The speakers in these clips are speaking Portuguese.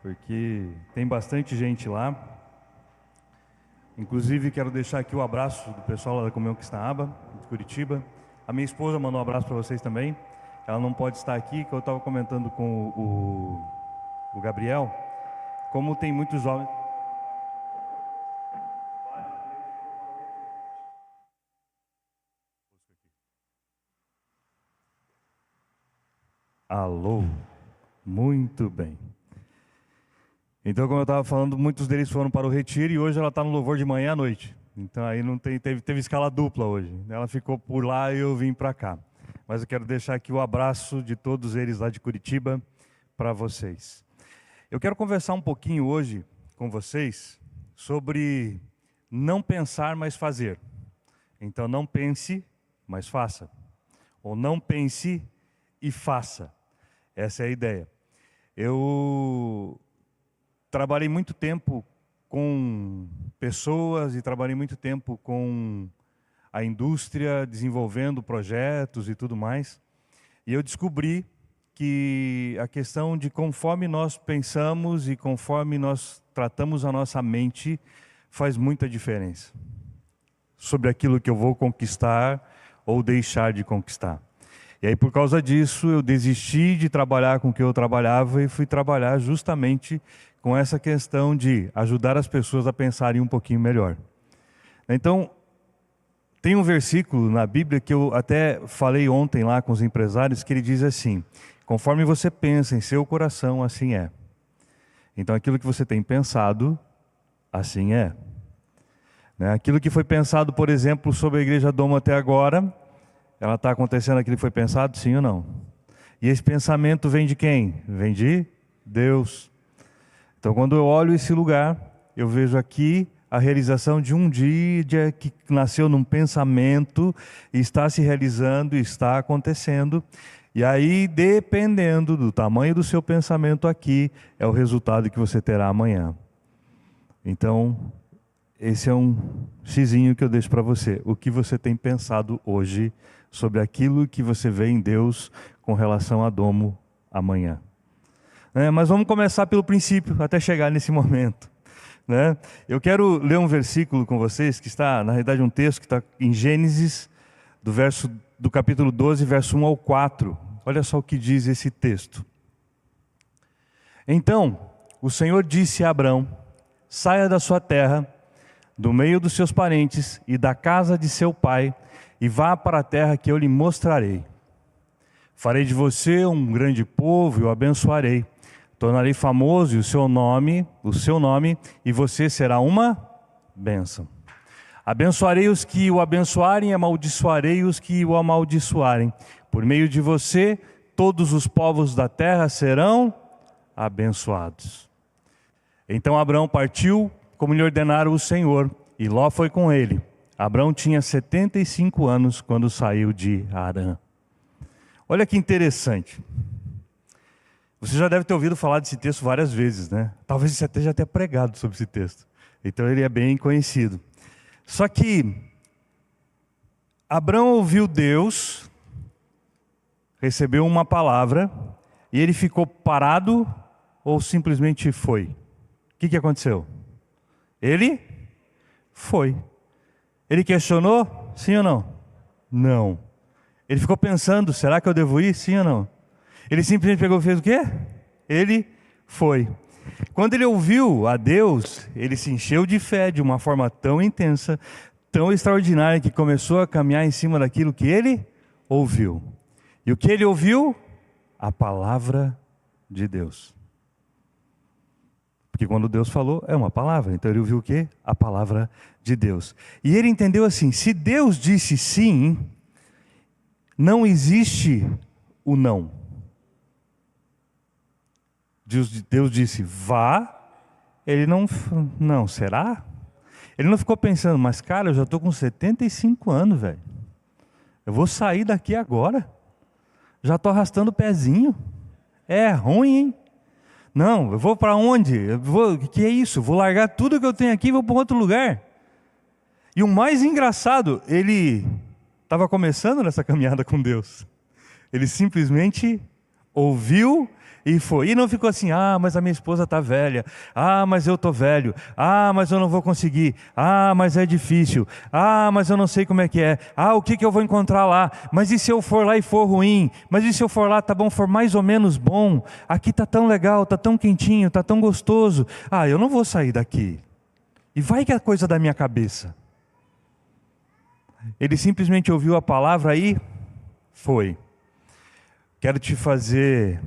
porque tem bastante gente lá. Inclusive, quero deixar aqui o abraço do pessoal lá da Comunhão Cristã, de Curitiba. A minha esposa mandou um abraço para vocês também. Ela não pode estar aqui, que eu estava comentando com o Gabriel, como tem muitos jovens... Alô, muito bem. Então, como eu estava falando, muitos deles foram para o retiro e hoje ela está no louvor de manhã à noite. Então aí não teve escala dupla hoje. Ela ficou por lá e eu vim para cá. Mas eu quero deixar aqui o abraço de todos eles lá de Curitiba para vocês. Eu quero conversar um pouquinho hoje com vocês sobre não pensar, mas fazer. Então não pense, mas faça. Ou não pense e faça. Essa é a ideia. Eu trabalhei muito tempo com pessoas e trabalhei muito tempo com a indústria, desenvolvendo projetos e tudo mais. E eu descobri que a questão de conforme nós pensamos e conforme nós tratamos a nossa mente faz muita diferença sobre aquilo que eu vou conquistar ou deixar de conquistar. E aí, por causa disso, eu desisti de trabalhar com o que eu trabalhava e fui trabalhar justamente com essa questão de ajudar as pessoas a pensarem um pouquinho melhor. Então, tem um versículo na Bíblia que eu até falei ontem lá com os empresários, que ele diz assim: conforme você pensa em seu coração, assim é. Então, aquilo que você tem pensado, assim é. Aquilo que foi pensado, por exemplo, sobre a Igreja Domo até agora, ela está acontecendo aquilo que foi pensado, sim ou não? E esse pensamento vem de quem? Vem de Deus. Então, quando eu olho esse lugar, eu vejo aqui a realização de um dia que nasceu num pensamento, e está se realizando, está acontecendo. E aí, dependendo do tamanho do seu pensamento aqui, é o resultado que você terá amanhã. Então, esse é um xizinho que eu deixo para você. O que você tem pensado hoje sobre aquilo que você vê em Deus com relação a Domo amanhã. Mas vamos começar pelo princípio, até chegar nesse momento. Eu quero ler um versículo com vocês, que está, na realidade, um texto que está em Gênesis, do capítulo 12, verso 1 ao 4. Olha só o que diz esse texto. Então, o Senhor disse a Abrão: saia da sua terra, do meio dos seus parentes e da casa de seu pai, e vá para a terra que eu lhe mostrarei. Farei de você um grande povo e o abençoarei. Tornarei famoso o seu nome, e você será uma bênção. Abençoarei os que o abençoarem e amaldiçoarei os que o amaldiçoarem. Por meio de você, todos os povos da terra serão abençoados. Então Abrão partiu, como lhe ordenara o Senhor, e Ló foi com ele. Abrão tinha 75 anos quando saiu de Harã. Olha que interessante. Você já deve ter ouvido falar desse texto várias vezes, né? Talvez você já tenha pregado sobre esse texto. Então ele é bem conhecido. Só que Abrão ouviu Deus, recebeu uma palavra, e ele ficou parado ou simplesmente foi? O que aconteceu? Ele foi. Ele questionou? Sim ou não? Não. Ele ficou pensando, será que eu devo ir? Sim ou não? Ele simplesmente pegou e fez o quê? Ele foi. Quando ele ouviu a Deus, ele se encheu de fé de uma forma tão intensa, tão extraordinária, que começou a caminhar em cima daquilo que ele ouviu. E o que ele ouviu? A palavra de Deus. Porque quando Deus falou, é uma palavra. Então ele ouviu o quê? A palavra de Deus. E ele entendeu assim: se Deus disse sim, não existe o não. Deus disse vá, ele não, será? Ele não ficou pensando, mas cara, eu já estou com 75 anos, velho. Eu vou sair daqui agora. Já estou arrastando o pezinho. É ruim, hein? Não, eu vou para onde? Que é isso? Vou largar tudo que eu tenho aqui e vou para outro lugar. E o mais engraçado, ele estava começando nessa caminhada com Deus. Ele simplesmente ouviu E foi. E não ficou assim, mas a minha esposa está velha. Mas eu estou velho. Mas eu não vou conseguir. Mas é difícil. Mas eu não sei como é que é. O que eu vou encontrar lá? Mas e se eu for lá e for ruim? Mas e se eu for lá, tá bom, for mais ou menos bom? Aqui tá tão legal, tá tão quentinho, tá tão gostoso. Eu não vou sair daqui. E vai que é coisa da minha cabeça. Ele simplesmente ouviu a palavra e foi. Quero te fazer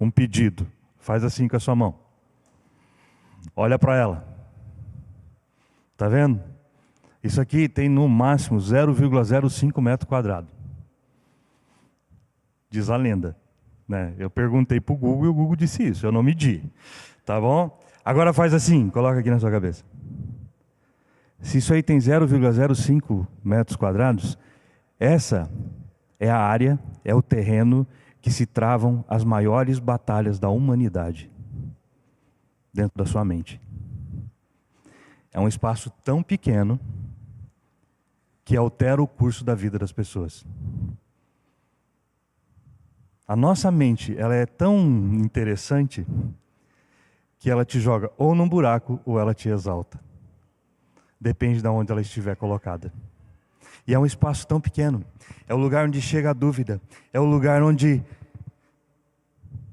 um pedido. Faz assim com a sua mão. Olha para ela. Está vendo? Isso aqui tem no máximo 0,05 metro quadrado. Diz a lenda. Né? Eu perguntei para o Google e o Google disse isso. Eu não medi. Tá bom? Agora faz assim. Coloca aqui na sua cabeça. Se isso aí tem 0,05 metros quadrados, essa é a área, é o terreno que se travam as maiores batalhas da humanidade dentro da sua mente. É um espaço tão pequeno que altera o curso da vida das pessoas. A nossa mente, ela é tão interessante que ela te joga ou num buraco ou ela te exalta. Depende de onde ela estiver colocada. E é um espaço tão pequeno. É o lugar onde chega a dúvida. É o lugar onde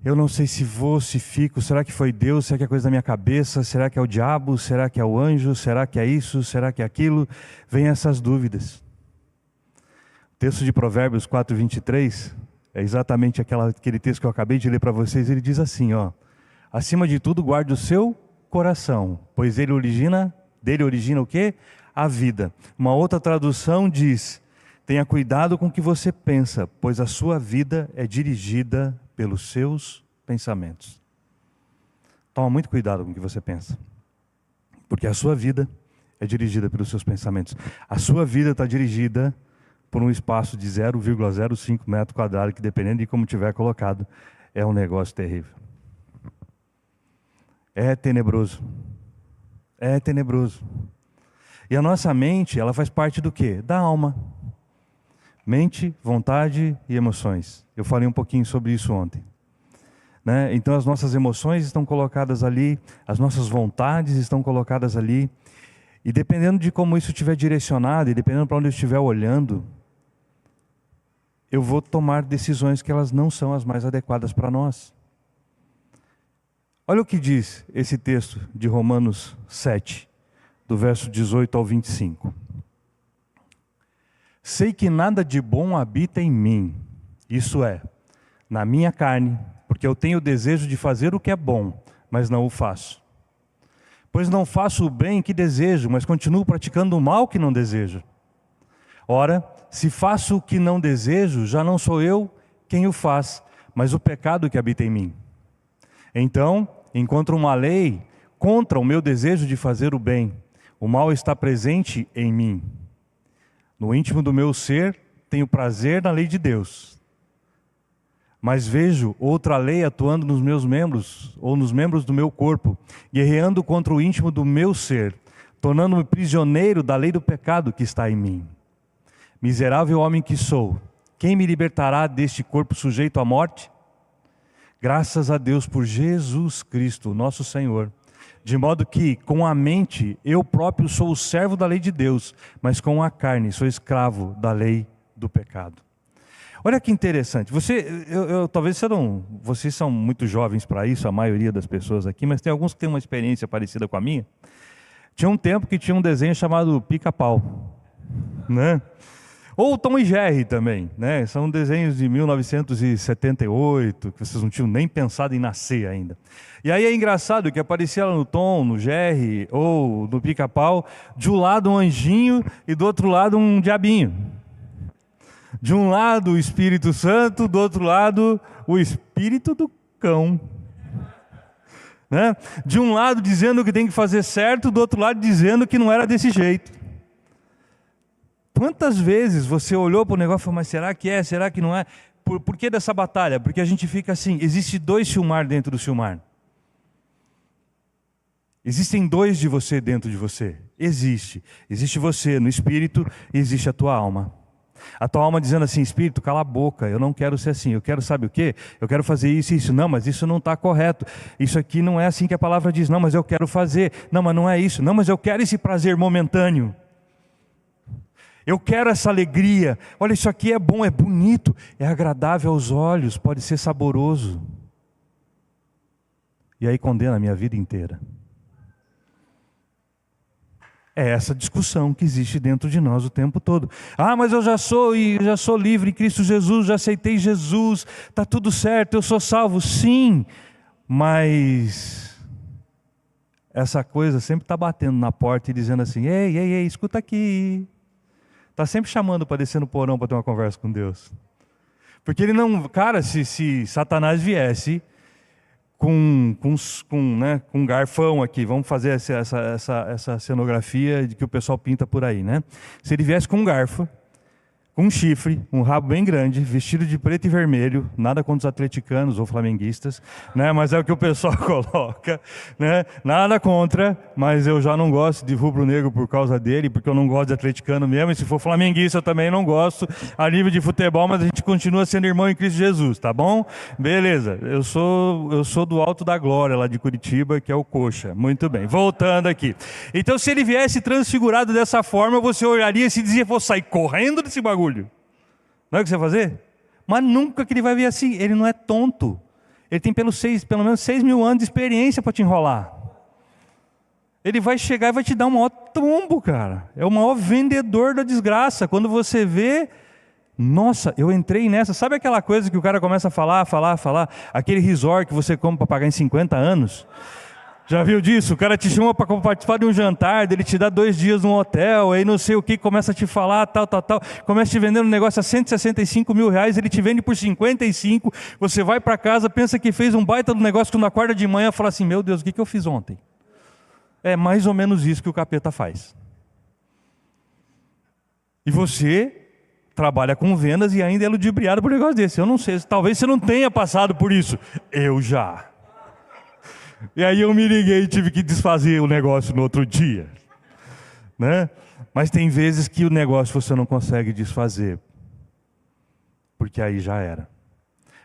eu não sei se vou, se fico. Será que foi Deus? Será que é coisa da minha cabeça? Será que é o diabo? Será que é o anjo? Será que é isso? Será que é aquilo? Vem essas dúvidas. O texto de Provérbios 4:23 é exatamente aquele texto que eu acabei de ler para vocês. Ele diz assim, acima de tudo guarde o seu coração, pois dele origina o quê? A vida. Uma outra tradução diz, tenha cuidado com o que você pensa, pois a sua vida é dirigida pelos seus pensamentos. Toma muito cuidado com o que você pensa, porque a sua vida é dirigida pelos seus pensamentos. A sua vida está dirigida por um espaço de 0,05 metro quadrado, que dependendo de como tiver colocado, é um negócio terrível. É tenebroso. É tenebroso. E a nossa mente, ela faz parte do quê? Da alma. Mente, vontade e emoções. Eu falei um pouquinho sobre isso ontem. Né? Então as nossas emoções estão colocadas ali, as nossas vontades estão colocadas ali. E dependendo de como isso estiver direcionado, e dependendo para onde eu estiver olhando, eu vou tomar decisões que elas não são as mais adequadas para nós. Olha o que diz esse texto de Romanos 7, do verso 18 ao 25. Sei que nada de bom habita em mim, isso é, na minha carne, porque eu tenho o desejo de fazer o que é bom, mas não o faço. Pois não faço o bem que desejo, mas continuo praticando o mal que não desejo. Ora, se faço o que não desejo, já não sou eu quem o faz, mas o pecado que habita em mim. Então, encontro uma lei contra o meu desejo de fazer o bem. O mal está presente em mim. No íntimo do meu ser, tenho prazer na lei de Deus. Mas vejo outra lei atuando nos meus membros, ou nos membros do meu corpo, guerreando contra o íntimo do meu ser, tornando-me prisioneiro da lei do pecado que está em mim. Miserável homem que sou, quem me libertará deste corpo sujeito à morte? Graças a Deus por Jesus Cristo, nosso Senhor. De modo que, com a mente, eu próprio sou o servo da lei de Deus, mas com a carne sou escravo da lei do pecado. Olha que interessante. Talvez vocês são muito jovens para isso, a maioria das pessoas aqui, mas tem alguns que têm uma experiência parecida com a minha. Tinha um tempo que tinha um desenho chamado Pica-Pau, né? Ou Tom e Jerry também, né? São desenhos de 1978, que vocês não tinham nem pensado em nascer ainda. E aí é engraçado que aparecia lá no Tom, no Jerry ou no Pica-Pau, de um lado um anjinho e do outro lado um diabinho. De um lado o Espírito Santo, do outro lado o Espírito do Cão. Né? De um lado dizendo que tem que fazer certo, do outro lado dizendo que não era desse jeito. Quantas vezes você olhou para o negócio e falou, mas será que é, será que não é? Por que dessa batalha? Porque a gente fica assim, existe dois Silmar dentro do Silmar. Existem dois de você dentro de você. Existe você no espírito e existe a tua alma. A tua alma dizendo assim: Espírito, cala a boca, eu não quero ser assim, eu quero, sabe o quê? Eu quero fazer isso e isso. Não, mas isso não está correto. Isso aqui não é assim que a palavra diz. Não, mas eu quero fazer. Não, mas não é isso. Não, mas eu quero esse prazer momentâneo. Eu quero essa alegria. Olha, isso aqui é bom, é bonito, é agradável aos olhos, pode ser saboroso. E aí condena a minha vida inteira. É essa discussão que existe dentro de nós o tempo todo. Ah, mas eu já sou livre em Cristo Jesus, já aceitei Jesus, está tudo certo, eu sou salvo. Sim, mas essa coisa sempre está batendo na porta e dizendo assim: ei, escuta aqui. Está sempre chamando para descer no porão para ter uma conversa com Deus. Porque ele não... Cara, se Satanás viesse com um garfão aqui, vamos fazer essa cenografia de que o pessoal pinta por aí, né? Se ele viesse com um garfo, com um chifre, um rabo bem grande, vestido de preto e vermelho, nada contra os atleticanos ou flamenguistas, né? Mas é o que o pessoal coloca, né? Nada contra, mas eu já não gosto de rubro-negro por causa dele, porque eu não gosto de atleticano mesmo, e se for flamenguista eu também não gosto a nível de futebol, mas a gente continua sendo irmão em Cristo Jesus, tá bom? Beleza, eu sou do Alto da Glória, lá de Curitiba, que é o Coxa. Muito bem, voltando aqui. Então, se ele viesse transfigurado dessa forma, você olharia e se dizia: vou sair correndo desse bagulho. Não é o que você vai fazer? Mas nunca que ele vai vir assim. Ele não é tonto. Ele tem pelo menos 6.000 anos de experiência para te enrolar. Ele vai chegar e vai te dar um maior tombo, cara. É o maior vendedor da desgraça. Quando você vê, nossa, eu entrei nessa. Sabe aquela coisa que o cara começa a falar? Aquele resort que você compra para pagar em 50 anos? Já viu disso? O cara te chama para participar de um jantar, ele te dá 2 dias num hotel, aí não sei o que, começa a te falar, tal, começa te vendendo um negócio a 165 mil reais, ele te vende por 55, você vai para casa, pensa que fez um baita do negócio, quando acorda de manhã, fala assim: meu Deus, o que eu fiz ontem? É mais ou menos isso que o capeta faz. E você trabalha com vendas e ainda é ludibriado por um negócio desse. Eu não sei, talvez você não tenha passado por isso. Eu já. E aí eu me liguei e tive que desfazer o negócio no outro dia, né? Mas tem vezes que o negócio você não consegue desfazer, porque aí já era.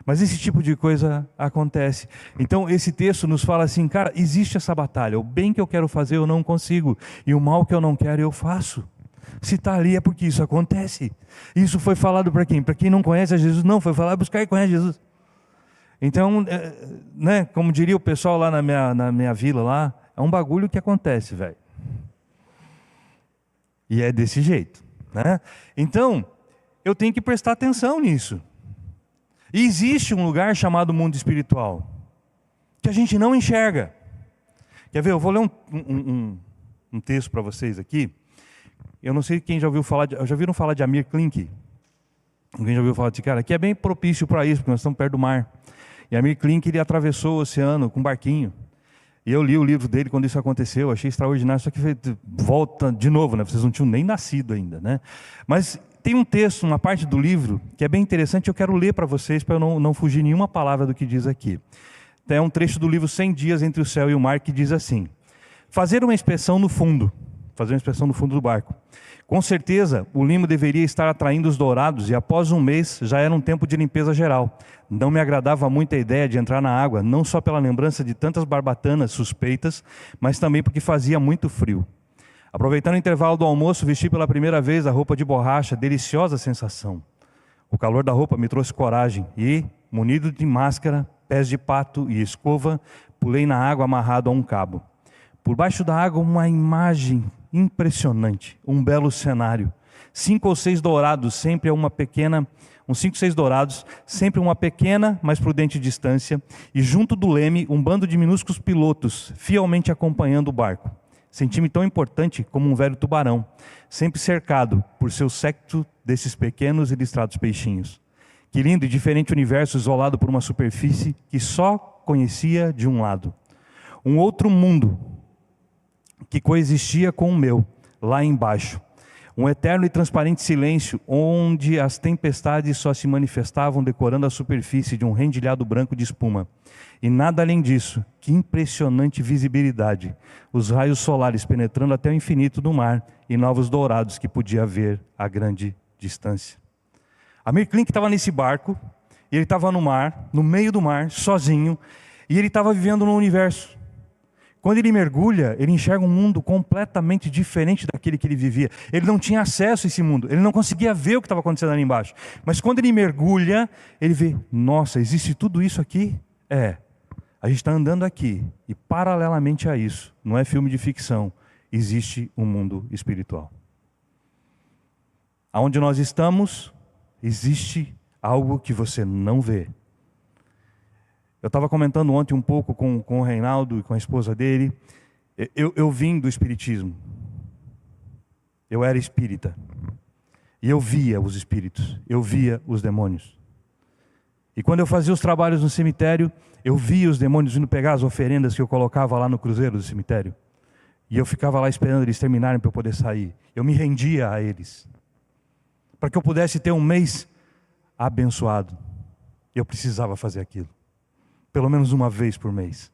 Mas esse tipo de coisa acontece. Então esse texto nos fala assim: cara, existe essa batalha. O bem que eu quero fazer eu não consigo, e o mal que eu não quero eu faço. Se está ali é porque isso acontece. Isso foi falado para quem? Para quem não conhece a Jesus? Não, foi falado para os caras que conhecem Jesus. Então, né, como diria o pessoal lá na minha vila lá, é um bagulho que acontece, velho. E é desse jeito, né? Então, eu tenho que prestar atenção nisso. E existe um lugar chamado mundo espiritual, que a gente não enxerga. Quer ver? Eu vou ler um texto para vocês aqui. Eu não sei quem já ouviu falar, já ouviram falar de Amir Klink? Alguém já ouviu falar desse cara? Que é bem propício para isso, porque nós estamos perto do mar. E Amir Klink, ele atravessou o oceano com um barquinho. E eu li o livro dele quando isso aconteceu, achei extraordinário. Só que volta de novo, né? Vocês não tinham nem nascido ainda, né? Mas tem um texto, uma parte do livro, que é bem interessante, eu quero ler para vocês, para eu não fugir nenhuma palavra do que diz aqui. É um trecho do livro 100 Dias entre o Céu e o Mar, que diz assim: fazer uma inspeção no fundo do barco. Com certeza, o limo deveria estar atraindo os dourados, e após um mês já era um tempo de limpeza geral. Não me agradava muito a ideia de entrar na água, não só pela lembrança de tantas barbatanas suspeitas, mas também porque fazia muito frio. Aproveitando o intervalo do almoço, vesti pela primeira vez a roupa de borracha, deliciosa sensação. O calor da roupa me trouxe coragem e, munido de máscara, pés de pato e escova, pulei na água amarrado a um cabo. Por baixo da água, uma imagem impressionante, um belo cenário. 5 ou 6 dourados, sempre a uma pequena, uns 5, 6 dourados, sempre uma pequena, mas prudente distância, e junto do leme, um bando de minúsculos pilotos, fielmente acompanhando o barco. Senti-me tão importante como um velho tubarão, sempre cercado por seu séquito desses pequenos e listrados peixinhos. Que lindo e diferente universo isolado por uma superfície que só conhecia de um lado. Um outro mundo que coexistia com o meu, lá embaixo. Um eterno e transparente silêncio, onde as tempestades só se manifestavam decorando a superfície de um rendilhado branco de espuma. E nada além disso, que impressionante visibilidade. Os raios solares penetrando até o infinito do mar, e novos dourados que podia ver a grande distância. Amir Klink estava nesse barco, e ele estava no mar, no meio do mar, sozinho, e ele estava vivendo no universo. Quando ele mergulha, ele enxerga um mundo completamente diferente daquele que ele vivia. Ele não tinha acesso a esse mundo, ele não conseguia ver o que estava acontecendo ali embaixo. Mas quando ele mergulha, ele vê, nossa, existe tudo isso aqui? A gente está andando aqui, e paralelamente a isso, não é filme de ficção, existe um mundo espiritual. Aonde nós estamos, existe algo que você não vê. Eu estava comentando ontem um pouco com o Reinaldo e com a esposa dele. Eu vim do espiritismo. Eu era espírita. E eu via os espíritos, eu via os demônios. E quando eu fazia os trabalhos no cemitério, eu via os demônios indo pegar as oferendas que eu colocava lá no cruzeiro do cemitério. E eu ficava lá esperando eles terminarem para eu poder sair. Eu me rendia a eles. Para que eu pudesse ter um mês abençoado. Eu precisava fazer aquilo. Pelo menos uma vez por mês.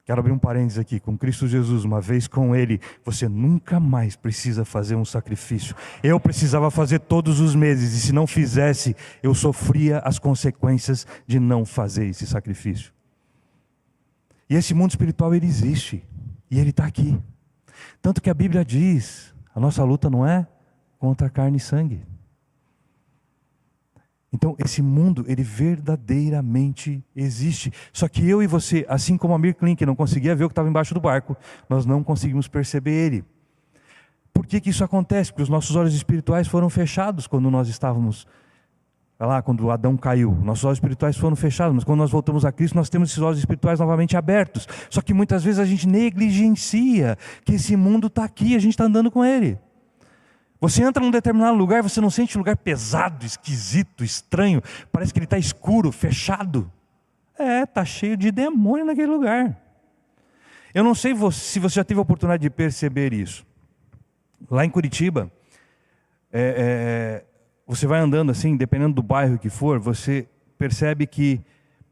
Quero abrir um parênteses aqui. Com Cristo Jesus, uma vez com Ele, você nunca mais precisa fazer um sacrifício. Eu precisava fazer todos os meses. E se não fizesse, eu sofria as consequências de não fazer esse sacrifício. E esse mundo espiritual, ele existe. E ele está aqui. Tanto que a Bíblia diz, a nossa luta não é contra carne e sangue. Então, esse mundo, ele verdadeiramente existe. Só que eu e você, assim como Amir Klink não conseguia ver o que estava embaixo do barco, nós não conseguimos perceber ele. Por que isso acontece? Porque os nossos olhos espirituais foram fechados quando nós estávamos, quando Adão caiu. Nossos olhos espirituais foram fechados, mas quando nós voltamos a Cristo, nós temos esses olhos espirituais novamente abertos. Só que muitas vezes a gente negligencia que esse mundo está aqui, a gente está andando com ele. Você entra num determinado lugar, você não sente um lugar pesado, esquisito, estranho. Parece que ele está escuro, fechado. Está cheio de demônio naquele lugar. Eu não sei se você já teve a oportunidade de perceber isso. Lá em Curitiba, você vai andando assim, dependendo do bairro que for, você percebe que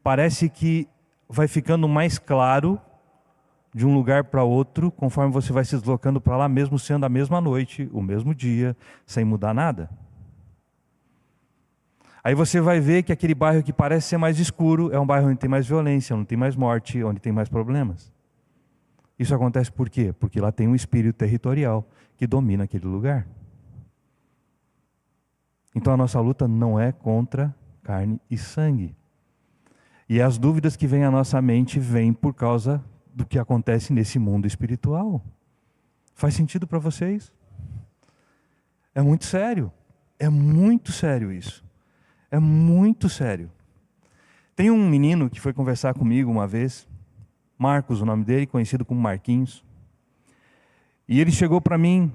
parece que vai ficando mais claro de um lugar para outro, conforme você vai se deslocando para lá, mesmo sendo a mesma noite, o mesmo dia, sem mudar nada. Aí você vai ver que aquele bairro que parece ser mais escuro, é um bairro onde tem mais violência, onde tem mais morte, onde tem mais problemas. Isso acontece por quê? Porque lá tem um espírito territorial que domina aquele lugar. Então a nossa luta não é contra carne e sangue. E as dúvidas que vêm à nossa mente vêm por causa do que acontece nesse mundo espiritual. Faz sentido para vocês? É muito sério. É muito sério isso. É muito sério. Tem um menino que foi conversar comigo uma vez, Marcos, o nome dele, conhecido como Marquinhos. E ele chegou para mim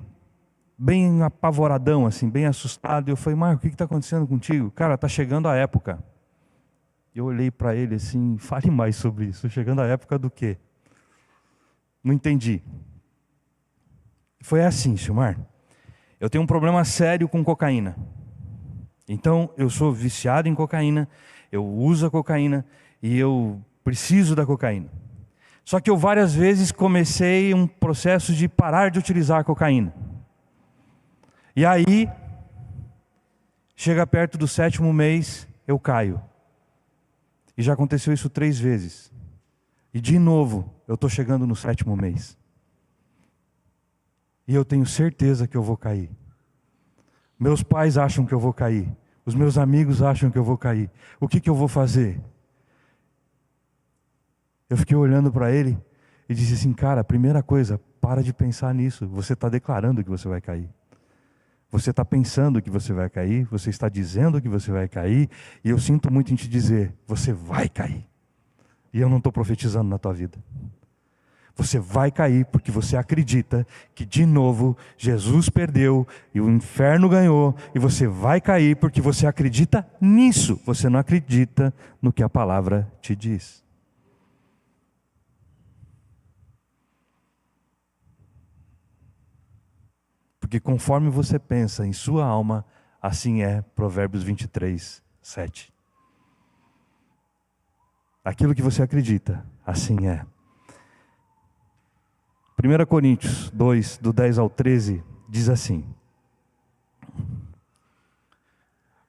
bem apavoradão, assim, bem assustado. E eu falei, Marcos, o que está acontecendo contigo? Cara, está chegando a época. Eu olhei para ele assim, fale mais sobre isso. Chegando a época do quê? Não entendi. Foi assim, Silmar. Eu tenho um problema sério com cocaína. Então, eu sou viciado em cocaína, eu uso a cocaína e eu preciso da cocaína. Só que eu várias vezes comecei um processo de parar de utilizar a cocaína. E aí, chega perto do 7º mês, eu caio. E já aconteceu isso 3 vezes. E de novo, eu estou chegando no 7º mês. E eu tenho certeza que eu vou cair. Meus pais acham que eu vou cair. Os meus amigos acham que eu vou cair. O que eu vou fazer? Eu fiquei olhando para ele e disse assim, cara, primeira coisa, para de pensar nisso. Você está declarando que você vai cair. Você está pensando que você vai cair. Você está dizendo que você vai cair. E eu sinto muito em te dizer, você vai cair. E eu não estou profetizando na tua vida. Você vai cair porque você acredita que de novo Jesus perdeu e o inferno ganhou. E você vai cair porque você acredita nisso. Você não acredita no que a palavra te diz. Porque conforme você pensa em sua alma, assim é Provérbios 23, 7. Aquilo que você acredita, assim é. 1 Coríntios 2, do 10 ao 13, diz assim.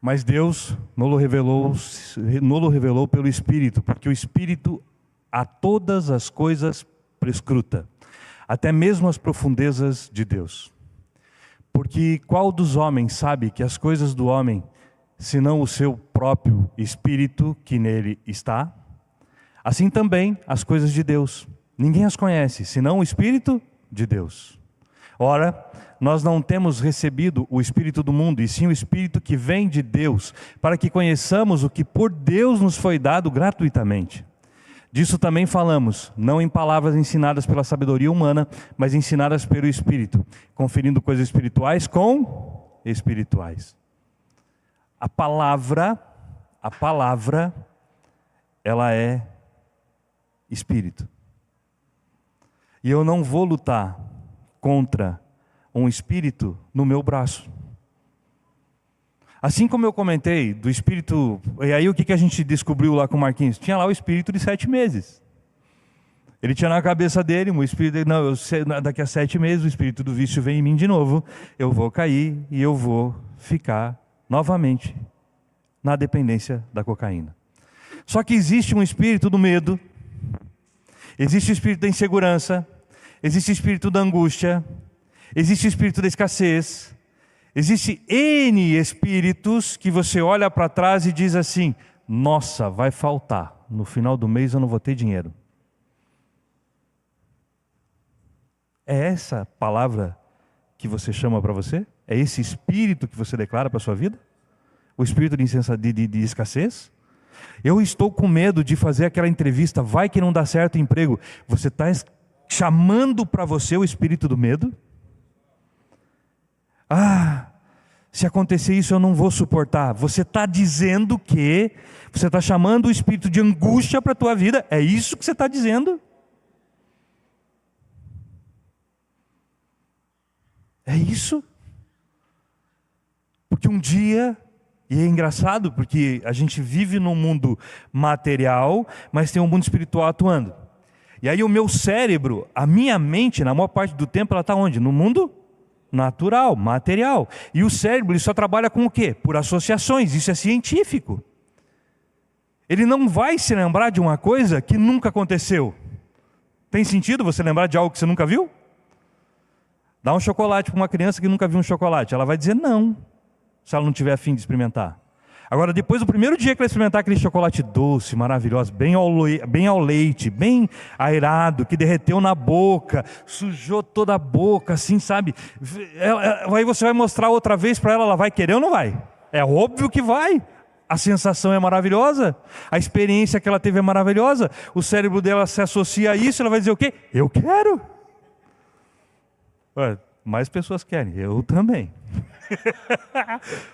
Mas Deus nos revelou pelo Espírito, porque o Espírito a todas as coisas prescruta, até mesmo as profundezas de Deus. Porque qual dos homens sabe que as coisas do homem, senão o seu próprio Espírito que nele está? Assim também as coisas de Deus. Ninguém as conhece, senão o Espírito de Deus. Ora, nós não temos recebido o Espírito do mundo, e sim o Espírito que vem de Deus, para que conheçamos o que por Deus nos foi dado gratuitamente. Disso também falamos, não em palavras ensinadas pela sabedoria humana, mas ensinadas pelo Espírito, conferindo coisas espirituais com espirituais. A palavra, ela é Espírito. E eu não vou lutar contra um espírito no meu braço. Assim como eu comentei do espírito, e aí o que a gente descobriu lá com o Marquinhos? Tinha lá o espírito de 7 meses. Ele tinha na cabeça dele, um espírito, não, daqui a 7 meses o espírito do vício vem em mim de novo, eu vou cair e eu vou ficar novamente na dependência da cocaína. Só que existe um espírito do medo, existe o espírito da insegurança, existe o espírito da angústia, existe o espírito da escassez, existe N espíritos que você olha para trás e diz assim, nossa, vai faltar, no final do mês eu não vou ter dinheiro. É essa palavra que você chama para você? É esse espírito que você declara para a sua vida? O espírito de escassez? Eu estou com medo de fazer aquela entrevista, vai que não dá certo o emprego. Você está chamando para você o espírito do medo? Se acontecer isso eu não vou suportar. Você está dizendo que você está chamando o espírito de angústia para a tua vida? É isso que você está dizendo? É isso? Porque um dia, e é engraçado porque a gente vive num mundo material, mas tem um mundo espiritual atuando. E aí o meu cérebro, a minha mente, na maior parte do tempo, ela está onde? No mundo natural, material. E o cérebro, ele só trabalha com o quê? Por associações, isso é científico. Ele não vai se lembrar de uma coisa que nunca aconteceu. Tem sentido você lembrar de algo que você nunca viu? Dá um chocolate para uma criança que nunca viu um chocolate. Ela vai dizer não, se ela não tiver a fim de experimentar. Agora, depois do primeiro dia que ela experimentar aquele chocolate doce, maravilhoso, bem ao leite, bem aerado, que derreteu na boca, sujou toda a boca, assim, sabe? Aí você vai mostrar outra vez para ela, ela vai querer ou não vai? É óbvio que vai. A sensação é maravilhosa, a experiência que ela teve é maravilhosa, o cérebro dela se associa a isso, ela vai dizer o quê? Eu quero. Mais pessoas querem, eu também.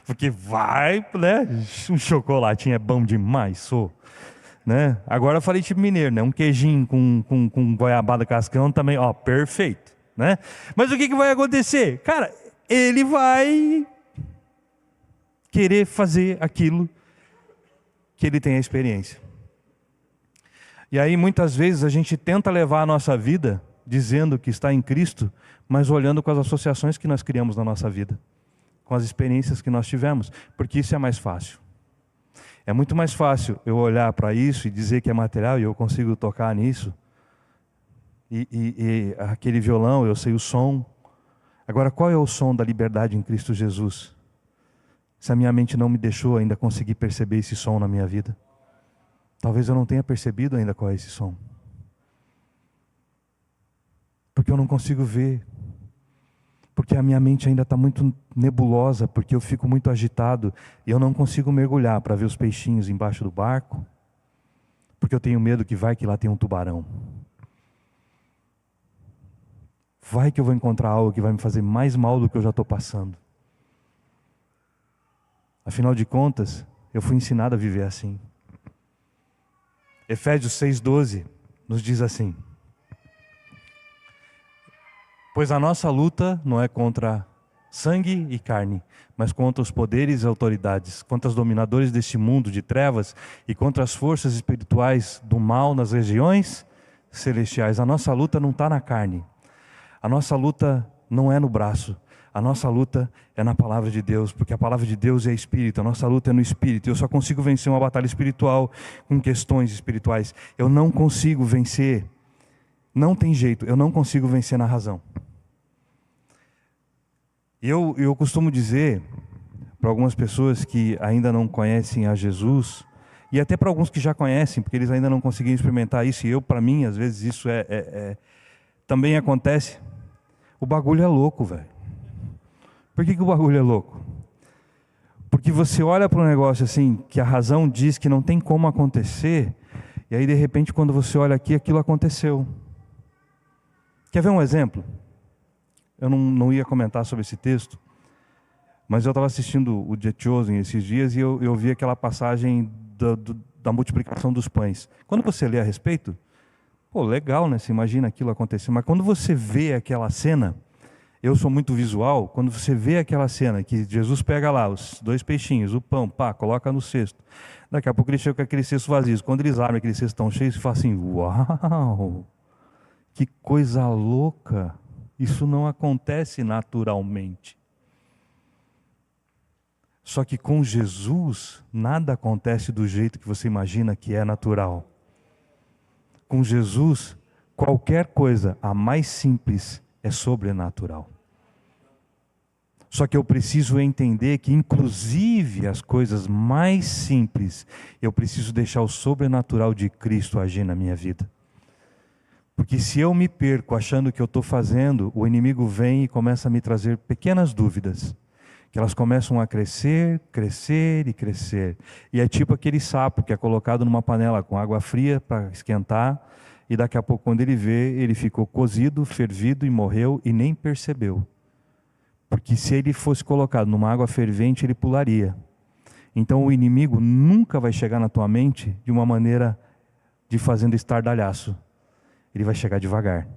Porque vai, né? Um chocolatinho é bom demais, né? Agora eu falei tipo mineiro, né? Um queijinho com goiabada cascão também, perfeito, né? Mas o que vai acontecer? Cara, ele vai querer fazer aquilo que ele tem a experiência. E aí muitas vezes a gente tenta levar a nossa vida dizendo que está em Cristo, mas olhando com as associações que nós criamos na nossa vida, com as experiências que nós tivemos, porque isso é mais fácil. É muito mais fácil eu olhar para isso e dizer que é material e eu consigo tocar nisso, e aquele violão, eu sei o som. Agora, qual é o som da liberdade em Cristo Jesus? Se a minha mente não me deixou ainda conseguir perceber esse som na minha vida, talvez eu não tenha percebido ainda qual é esse som, porque eu não consigo ver, porque a minha mente ainda está muito nebulosa, porque eu fico muito agitado e eu não consigo mergulhar para ver os peixinhos embaixo do barco, porque eu tenho medo que lá tem um tubarão. Vai que eu vou encontrar algo que vai me fazer mais mal do que eu já estou passando. Afinal de contas, eu fui ensinado a viver assim. Efésios 6,12 nos diz assim: pois a nossa luta não é contra sangue e carne, mas contra os poderes e autoridades, contra os dominadores deste mundo de trevas e contra as forças espirituais do mal nas regiões celestiais. A nossa luta não está na carne, a nossa luta não é no braço, A nossa luta é na palavra de Deus, porque a palavra de Deus é espírito, a nossa luta é no espírito. Eu só consigo vencer uma batalha espiritual com questões espirituais. Eu não consigo vencer, não tem jeito, eu não consigo vencer na razão. Eu costumo dizer para algumas pessoas que ainda não conhecem a Jesus, e até para alguns que já conhecem, porque eles ainda não conseguiram experimentar isso, e para mim, às vezes isso também acontece. O bagulho é louco, velho. Por que o bagulho é louco? Porque você olha para um negócio assim, que a razão diz que não tem como acontecer, e aí de repente quando você olha aqui, aquilo aconteceu. Quer ver um exemplo? Eu não ia comentar sobre esse texto, mas eu estava assistindo o The Chosen esses dias e eu vi aquela passagem da multiplicação dos pães. Quando você lê a respeito, pô, legal, né? Você imagina aquilo acontecer. Mas quando você vê aquela cena, eu sou muito visual, quando você vê aquela cena que Jesus pega lá os 2 peixinhos, o pão, pá, coloca no cesto. Daqui a pouco ele chega com aquele cesto vazio. Quando eles abrem aquele cesto tão cheio, você fala assim, uau, que coisa louca. Isso não acontece naturalmente. Só que com Jesus, nada acontece do jeito que você imagina que é natural. Com Jesus, qualquer coisa, a mais simples, é sobrenatural. Só que eu preciso entender que, inclusive, as coisas mais simples, eu preciso deixar o sobrenatural de Cristo agir na minha vida. Porque se eu me perco achando que eu estou fazendo, o inimigo vem e começa a me trazer pequenas dúvidas. Que elas começam a crescer, crescer e crescer. E é tipo aquele sapo que é colocado numa panela com água fria para esquentar, e daqui a pouco quando ele vê, ele ficou cozido, fervido e morreu e nem percebeu. Porque se ele fosse colocado numa água fervente, ele pularia. Então o inimigo nunca vai chegar na tua mente de uma maneira de fazendo estardalhaço. Ele vai chegar devagar.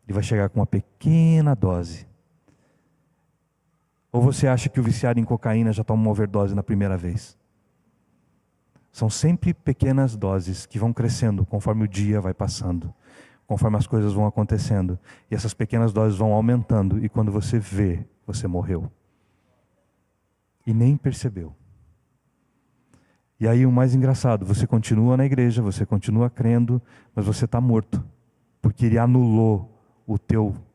Ele vai chegar com uma pequena dose. Ou você acha que o viciado em cocaína já toma uma overdose na primeira vez? São sempre pequenas doses que vão crescendo conforme o dia vai passando, conforme as coisas vão acontecendo. E essas pequenas doses vão aumentando, e quando você vê, você morreu. E nem percebeu. E aí o mais engraçado, você continua na igreja, você continua crendo, mas você está morto. Porque ele anulou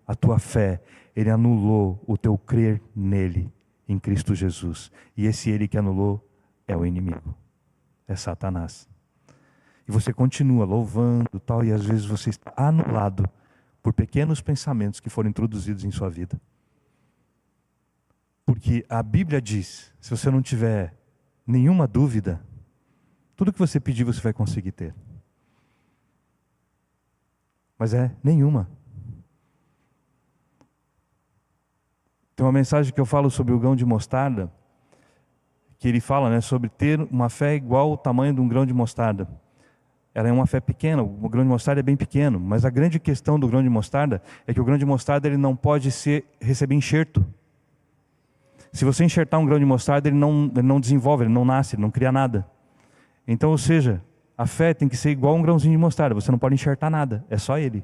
a tua fé, ele anulou o teu crer nele, em Cristo Jesus. E esse ele que anulou é o inimigo, é Satanás. E você continua louvando tal, e às vezes você está anulado por pequenos pensamentos que foram introduzidos em sua vida. Porque a Bíblia diz, se você não tiver nenhuma dúvida, tudo que você pedir você vai conseguir ter. Mas nenhuma. Tem uma mensagem que eu falo sobre o grão de mostarda, que ele fala, sobre ter uma fé igual ao tamanho de um grão de mostarda. Ela é uma fé pequena, o grão de mostarda é bem pequeno, mas a grande questão do grão de mostarda é que o grão de mostarda ele não pode receber enxerto. Se você enxertar um grão de mostarda, ele não desenvolve, ele não nasce, ele não cria nada. Então, ou seja, a fé tem que ser igual a um grãozinho de mostarda, você não pode enxertar nada, é só ele.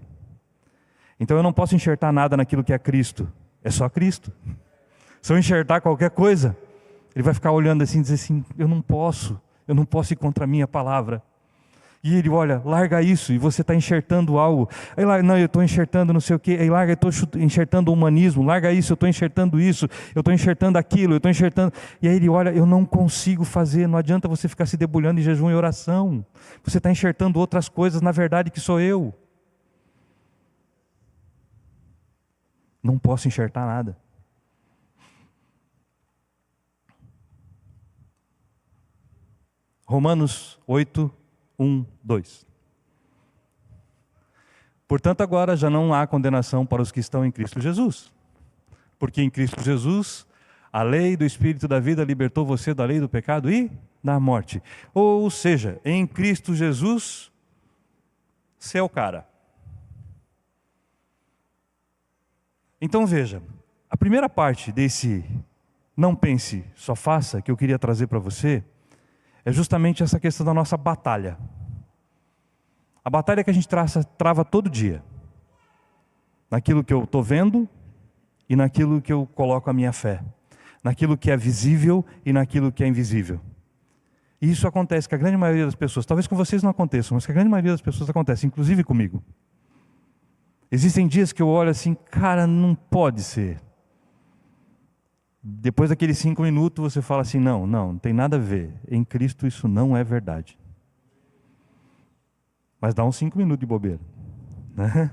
Então eu não posso enxertar nada naquilo que é Cristo, é só Cristo. Se eu enxertar qualquer coisa, ele vai ficar olhando assim e dizer assim, eu não posso ir contra a minha palavra. E ele olha, larga isso, e você está enxertando algo. Aí lá, não, eu estou enxertando não sei o quê, aí larga, eu estou enxertando o humanismo, larga isso, eu estou enxertando isso, eu estou enxertando aquilo, eu estou enxertando. E aí ele olha, eu não consigo fazer, não adianta você ficar se debulhando em jejum e oração. Você está enxertando outras coisas, na verdade, que sou eu. Não posso enxertar nada. Romanos 8, 1, 2. Portanto, agora já não há condenação para os que estão em Cristo Jesus. Porque em Cristo Jesus, a lei do Espírito da vida libertou você da lei do pecado e da morte. Ou seja, em Cristo Jesus, você é o cara. Então veja, a primeira parte desse não pense, só faça, que eu queria trazer para você, é justamente essa questão da nossa batalha. A batalha que a gente trava todo dia. Naquilo que eu estou vendo e naquilo que eu coloco a minha fé. Naquilo que é visível e naquilo que é invisível. E isso acontece com a grande maioria das pessoas. Talvez com vocês não aconteça, mas com a grande maioria das pessoas acontece, inclusive comigo. Existem dias que eu olho assim, cara, não pode ser. Depois daqueles 5 minutos você fala assim, não tem nada a ver. Em Cristo isso não é verdade. Mas dá uns 5 minutos de bobeira, né?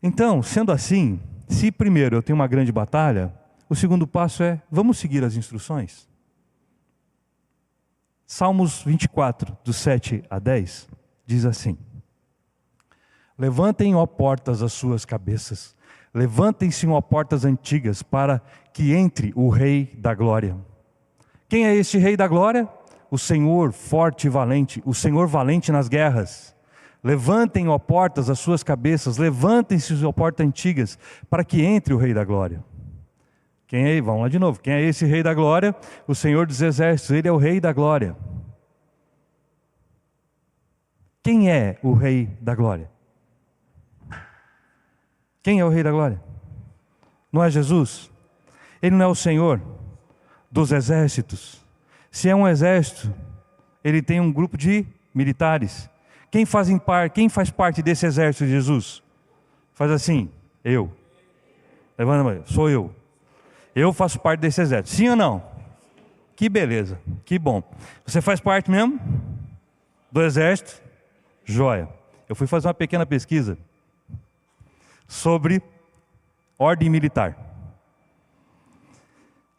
Então, sendo assim, se primeiro eu tenho uma grande batalha, o segundo passo é, vamos seguir as instruções? Salmos 24, do 7 a 10, diz assim: levantem, ó portas, as suas cabeças, levantem-se, ó portas antigas, para que entre o Rei da Glória. Quem é este Rei da Glória? O Senhor forte e valente, o Senhor valente nas guerras. Levantem, ó portas, as suas cabeças, levantem-se, ó portas antigas, para que entre o Rei da Glória. Quem é? Vamos lá de novo. Quem é esse Rei da Glória? O Senhor dos Exércitos, Ele é o Rei da Glória. Quem é o Rei da Glória? Quem é o Rei da Glória? Não é Jesus? Ele não é o Senhor dos Exércitos? Se é um exército, Ele tem um grupo de militares. Quem faz parte desse exército de Jesus? Faz assim, eu. Levanta a mão, sou eu. Eu faço parte desse exército. Sim ou não? Que beleza, que bom. Você faz parte mesmo do exército? Joia. Eu fui fazer uma pequena pesquisa sobre ordem militar.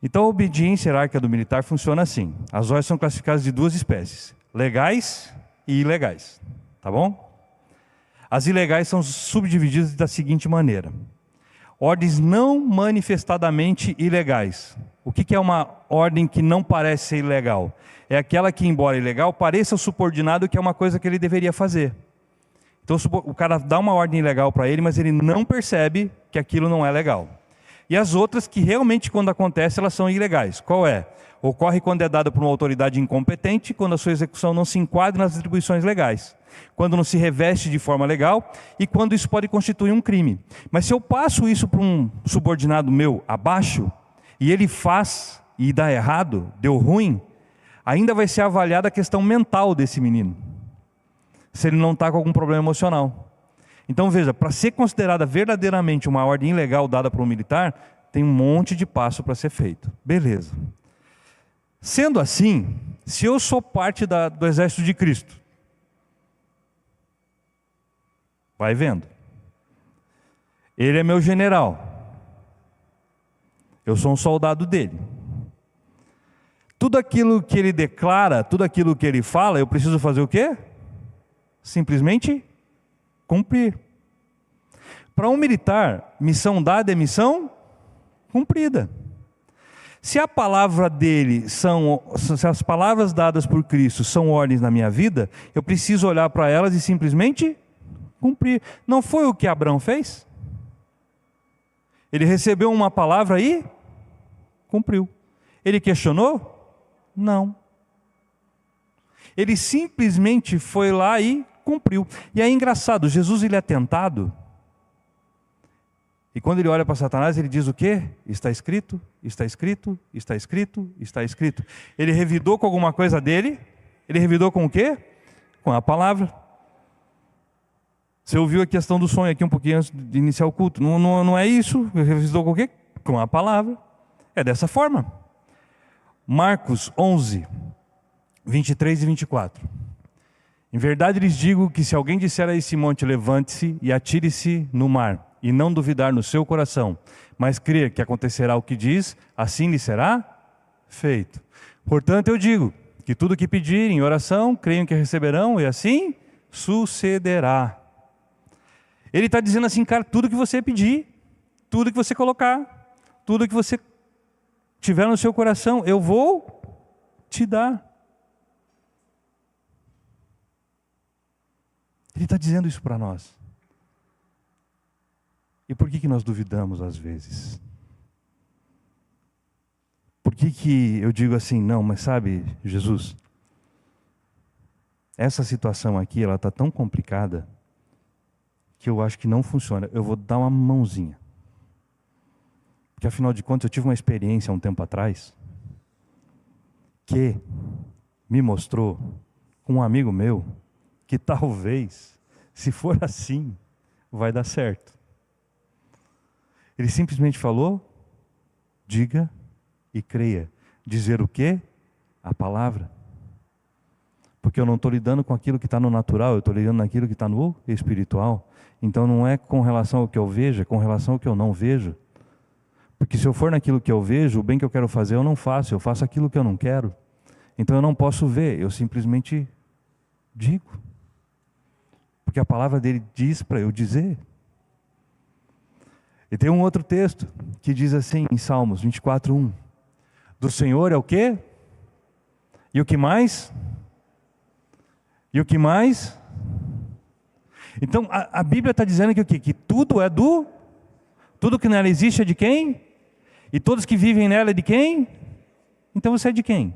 Então a obediência hierárquica do militar funciona assim. As ordens são classificadas de 2 espécies: legais e ilegais. Tá bom? As ilegais são subdivididas da seguinte maneira: ordens não manifestadamente ilegais. O que é uma ordem que não parece ser ilegal? É aquela que, embora ilegal, pareça subordinado, que é uma coisa que ele deveria fazer. Então o cara dá uma ordem ilegal para ele, mas ele não percebe que aquilo não é legal. E as outras que realmente, quando acontece, elas são ilegais. Qual é? Ocorre quando é dada por uma autoridade incompetente, quando a sua execução não se enquadra nas atribuições legais, quando não se reveste de forma legal e quando isso pode constituir um crime. Mas se eu passo isso para um subordinado meu abaixo, e ele faz e dá errado, deu ruim, ainda vai ser avaliada a questão mental desse menino, se ele não está com algum problema emocional. Então veja, para ser considerada verdadeiramente uma ordem ilegal dada por um militar, tem um monte de passo para ser feito. Beleza. Sendo assim, se eu sou parte do exército de Cristo, vai vendo, Ele é meu general, eu sou um soldado dele. Tudo aquilo que ele declara, tudo aquilo que ele fala, eu preciso fazer o quê? Simplesmente cumprir. Para um militar, missão dada é missão cumprida. Se a palavra dele se as palavras dadas por Cristo são ordens na minha vida, eu preciso olhar para elas e simplesmente cumprir. Não foi o que Abraão fez? Ele recebeu uma palavra e cumpriu. Ele questionou? Não. Ele simplesmente foi lá e cumpriu. E é engraçado, Jesus ele é tentado. E quando ele olha para Satanás, ele diz o quê? Está escrito, está escrito, está escrito, está escrito. Ele revidou com alguma coisa dele? Ele revidou com o quê? Com a palavra. Você ouviu a questão do sonho aqui um pouquinho antes de iniciar o culto. Não é isso? Ele revidou com o quê? Com a palavra. É dessa forma. Marcos 11, 23 e 24. Em verdade lhes digo que se alguém disser a esse monte, levante-se e atire-se no mar, e não duvidar no seu coração, mas crer que acontecerá o que diz, assim lhe será feito. Portanto eu digo, que tudo que pedirem em oração, creiam que receberão, e assim sucederá. Ele está dizendo assim, cara, tudo que você pedir, tudo que você colocar, tudo que você tiver no seu coração, eu vou te dar. Ele está dizendo isso para nós. E por que nós duvidamos às vezes? Por que eu digo assim, não, mas sabe, Jesus, essa situação aqui, ela está tão complicada, que eu acho que não funciona. Eu vou dar uma mãozinha. Porque afinal de contas eu tive uma experiência há um tempo atrás que me mostrou com um amigo meu que talvez, se for assim, vai dar certo. Ele simplesmente falou: diga e creia. Dizer o quê? A palavra. Porque eu não estou lidando com aquilo que está no natural, eu estou lidando naquilo que está no espiritual. Então não é com relação ao que eu vejo, é com relação ao que eu não vejo. Porque se eu for naquilo que eu vejo, o bem que eu quero fazer eu não faço, eu faço aquilo que eu não quero. Então eu não posso ver, eu simplesmente digo. Porque a palavra dele diz para eu dizer. E tem um outro texto que diz assim, em Salmos 24:1. Do Senhor é o quê? E o que mais? E o que mais? Então a Bíblia está dizendo que o quê? Que tudo é do... Tudo que nela existe é de quem? E todos que vivem nela é de quem? Então você é de quem?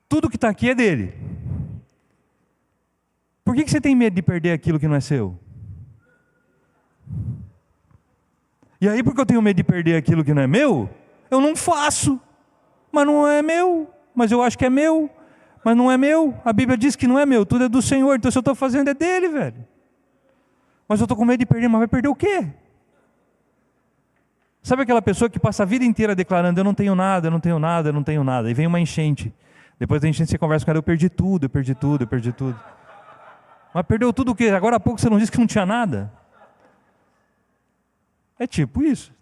Tudo que está aqui é dele. Por que você tem medo de perder aquilo que não é seu? E aí, porque eu tenho medo de perder aquilo que não é meu, eu não faço. Mas não é meu. Mas eu acho que é meu. Mas não é meu. A Bíblia diz que não é meu. Tudo é do Senhor. Então se eu estou fazendo é dele, velho. Mas eu estou com medo de perder. Mas vai perder o quê? Sabe aquela pessoa que passa a vida inteira declarando: eu não tenho nada, eu não tenho nada, eu não tenho nada. E vem uma enchente. Depois da enchente você conversa com ela: eu perdi tudo, eu perdi tudo, eu perdi tudo. Mas perdeu tudo o quê? Agora há pouco você não disse que não tinha nada? É tipo isso.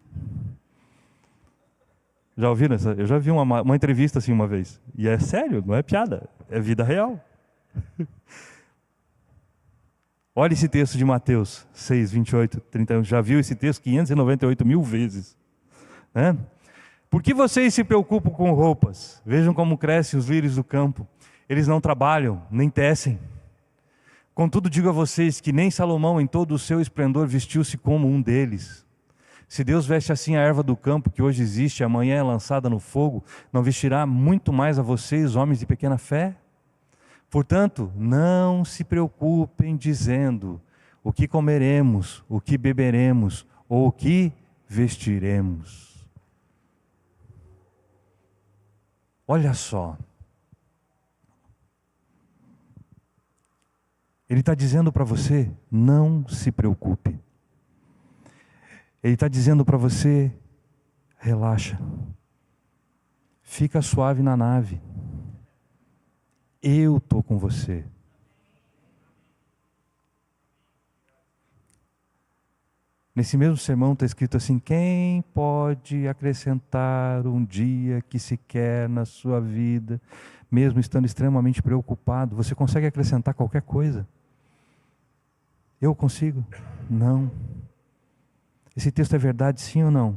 Já ouviram essa? Eu já vi uma entrevista assim uma vez. E é sério, não é piada. É vida real. Olha esse texto de Mateus 6, 28, 31. Já viu esse texto 598 mil vezes. Né? Por que vocês se preocupam com roupas? Vejam como crescem os lírios do campo. Eles não trabalham, nem tecem. Contudo, digo a vocês que nem Salomão em todo o seu esplendor vestiu-se como um deles. Se Deus veste assim a erva do campo, que hoje existe e amanhã é lançada no fogo, não vestirá muito mais a vocês, homens de pequena fé? Portanto, não se preocupem dizendo: o que comeremos, o que beberemos, ou o que vestiremos. Olha só. Ele está dizendo para você: não se preocupe. Ele está dizendo para você: relaxa. Fica suave na nave. Eu estou com você. Nesse mesmo sermão está escrito assim: quem pode acrescentar um dia que se quer na sua vida, mesmo estando extremamente preocupado? Você consegue acrescentar qualquer coisa? Eu consigo? Não. Esse texto é verdade, sim ou não?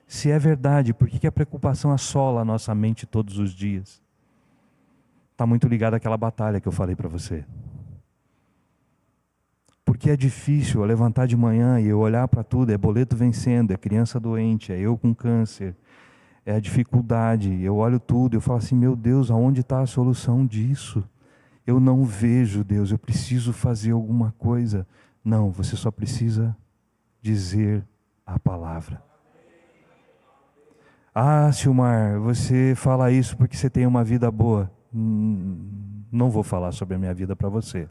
Se é verdade, por que a preocupação assola a nossa mente todos os dias? Está muito ligado àquela batalha que eu falei para você. Porque é difícil eu levantar de manhã e eu olhar para tudo, é boleto vencendo, é criança doente, é eu com câncer, é a dificuldade, eu olho tudo, eu falo assim: meu Deus, aonde está a solução disso? Eu não vejo, Deus, eu preciso fazer alguma coisa. Não, você só precisa dizer a palavra. Ah, Silmar, você fala isso porque você tem uma vida boa. Não vou falar sobre a minha vida para você.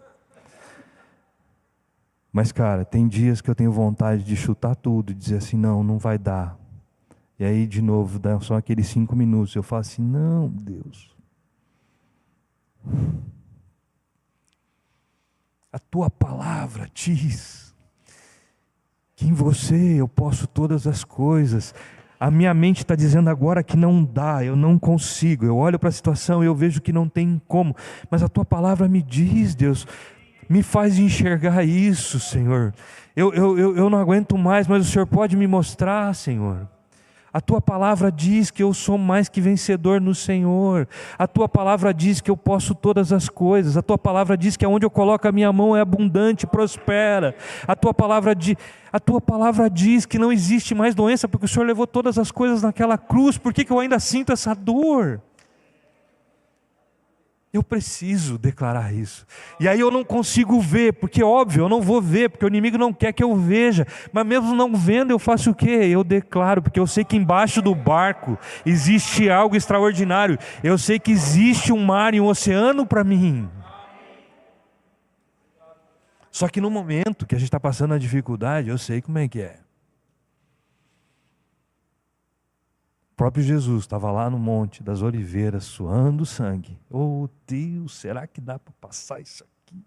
Mas, cara, tem dias que eu tenho vontade de chutar tudo e dizer assim: não, não vai dar. E aí, de novo, dá só aqueles 5 minutos. Eu falo assim: não, Deus. A tua palavra diz que em você eu posso todas as coisas. A minha mente está dizendo agora que não dá, eu não consigo. Eu olho para a situação e eu vejo que não tem como. Mas a tua palavra me diz, Deus, me faz enxergar isso, Senhor. Eu não aguento mais, mas o Senhor pode me mostrar, Senhor. A tua palavra diz que eu sou mais que vencedor no Senhor. A tua palavra diz que eu posso todas as coisas. A tua palavra diz que aonde eu coloco a minha mão é abundante, prospera. A tua palavra diz que não existe mais doença, porque o Senhor levou todas as coisas naquela cruz. Por que eu ainda sinto essa dor? Eu preciso declarar isso. E aí eu não consigo ver, porque óbvio, eu não vou ver, porque o inimigo não quer que eu veja. Mas mesmo não vendo, eu faço o quê? Eu declaro, porque eu sei que embaixo do barco existe algo extraordinário. Eu sei que existe um mar e um oceano para mim. Só que no momento que a gente está passando a dificuldade, eu sei como é que é. O próprio Jesus estava lá no Monte das Oliveiras, suando sangue. Oh Deus, será que dá para passar isso aqui?